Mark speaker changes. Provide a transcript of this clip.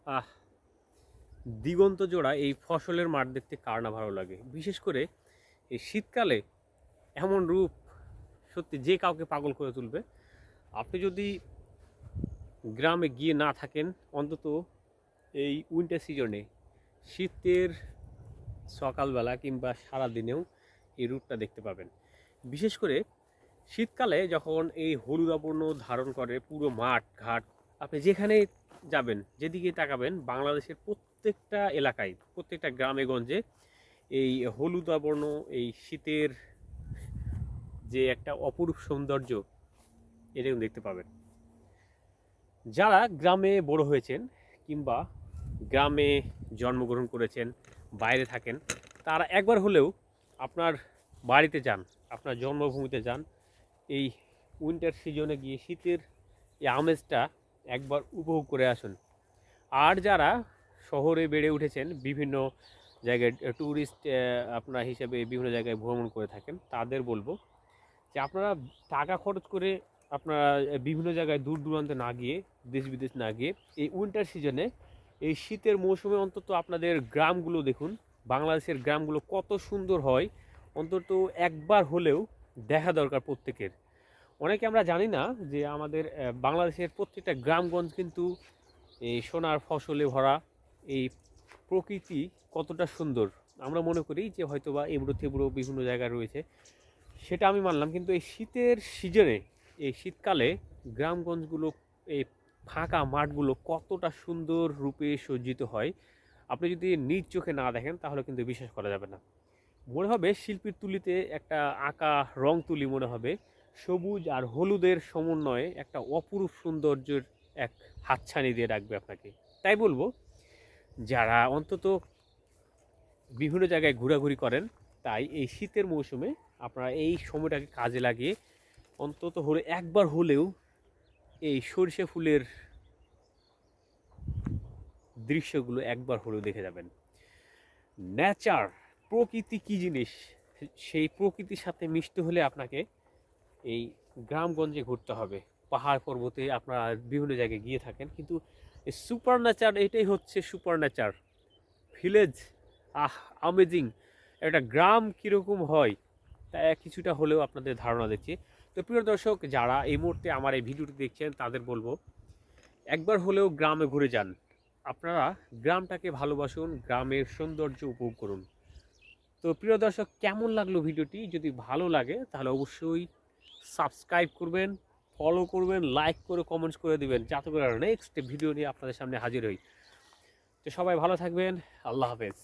Speaker 1: আহ দিগন্ত জোড়া এই ফসলের মাঠ দেখতে কার না ভালো লাগে। বিশেষ করে এই শীতকালে এমন রূপ সত্যি যে কাউকে পাগল করে তুলবে। আপনি যদি গ্রামে গিয়ে না থাকেন, অন্তত এই উইন্টার সিজনে শীতের সকালবেলা কিংবা সারাদিনেও এই রূপটা দেখতে পাবেন। বিশেষ করে শীতকালে যখন এই হলুদাবর্ণ ধারণ করে পুরো মাঠ ঘাট, আপনি যেখানে যাবেন, যেদিকে তাকাবেন, বাংলাদেশের প্রত্যেকটা এলাকায়, প্রত্যেকটা গ্রামে গঞ্জে এই হলুদাবর্ণ এই শীতের যে একটা অপরূপ সৌন্দর্য, এটা কিন্তু দেখতে পাবেন। যারা গ্রামে বড় হয়েছেন কিংবা গ্রামে জন্মগ্রহণ করেছেন, বাইরে থাকেন, তারা একবার হলেও আপনার বাড়িতে যান, আপনার জন্মভূমিতে যান, এই উইন্টার সিজনে গিয়ে শীতের এই আমেজটা একবার উপভোগ করে আসুন। আর যারা শহরে বেড়ে উঠেছেন, বিভিন্ন জায়গায় ট্যুরিস্ট আপনার হিসেবে বিভিন্ন জায়গায় ভ্রমণ করে থাকেন, তাদের বলবো যে আপনারা টাকা খরচ করে আপনারা বিভিন্ন জায়গায় দূর দূরান্তে না গিয়ে, দেশ বিদেশ না গিয়ে, এই উইন্টার সিজনে এই শীতের মৌসুমে অন্তত আপনাদের গ্রামগুলো দেখুন। বাংলাদেশের গ্রামগুলো কত সুন্দর হয়, অন্তত একবার হলেও দেখা দরকার প্রত্যেকের। অনেকে আমরা জানি না যে আমাদের বাংলাদেশের প্রত্যেকটা গ্রামগঞ্জ কিন্তু এই সোনার ফসলে ভরা, এই প্রকৃতি কতটা সুন্দর। আমরা মনে করি যে হয়তোবা এবড়ো থেবড়ো বিভিন্ন জায়গায় রয়েছে, সেটা আমি মানলাম, কিন্তু এই শীতের সিজনে, এই শীতকালে গ্রামগঞ্জগুলো, এই ফাঁকা মাঠগুলো কতটা সুন্দর রূপে সজ্জিত হয়, আপনি যদি নিজ চোখে না দেখেন তাহলে কিন্তু বিশ্বাস করা যাবে না। মনে হবে শিল্পীর তুলিতে একটা আঁকা রং তুলি মনে হবে, সবুজ আর হলুদের সমন্বয়ে একটা অপরূপ সৌন্দর্যের এক হাতছানি দিয়ে রাখবে আপনাকে। তাই বলবো, যারা অন্তত বিভিন্ন জায়গায় ঘোরাঘুরি করেন, তাই এই শীতের মৌসুমে আপনারা এই সময়টাকে কাজে লাগিয়ে অন্তত হলে একবার হলেও এই সরিষা ফুলের দৃশ্যগুলো একবার হলেও দেখে যাবেন। নেচার, প্রকৃতি কী জিনিস, সেই প্রকৃতির সাথে মিশতে হলে আপনাকে এই গ্রামগঞ্জে ঘুরতে হবে। পাহাড় পর্বতে আপনারা বিভিন্ন জায়গায় গিয়ে থাকেন, কিন্তু এই সুপার নেচার, এটাই হচ্ছে সুপার নেচার ভিলেজ। আমেজিং একটা গ্রাম কীরকম হয় তা কিছুটা হলেও আপনাদের ধারণা দিচ্ছি। তো প্রিয় দর্শক, যারা এই মুহূর্তে আমার এই ভিডিওটি দেখছেন, তাদের বলবো একবার হলেও গ্রামে ঘুরে যান। আপনারা গ্রামটাকে ভালোবাসুন, গ্রামের সৌন্দর্য উপভোগ করুন। তো প্রিয় দর্শক, কেমন লাগলো ভিডিওটি? যদি ভালো লাগে তাহলে অবশ্যই সাবস্ক্রাইব করবেন, ফলো করবেন, লাইক করে কমেন্টস করে দিবেন, যাতে করে নেক্সট ভিডিও নিয়ে আপনাদের সামনে হাজির হই। তো সবাই ভালো থাকবেন। আল্লাহ হাফেজ।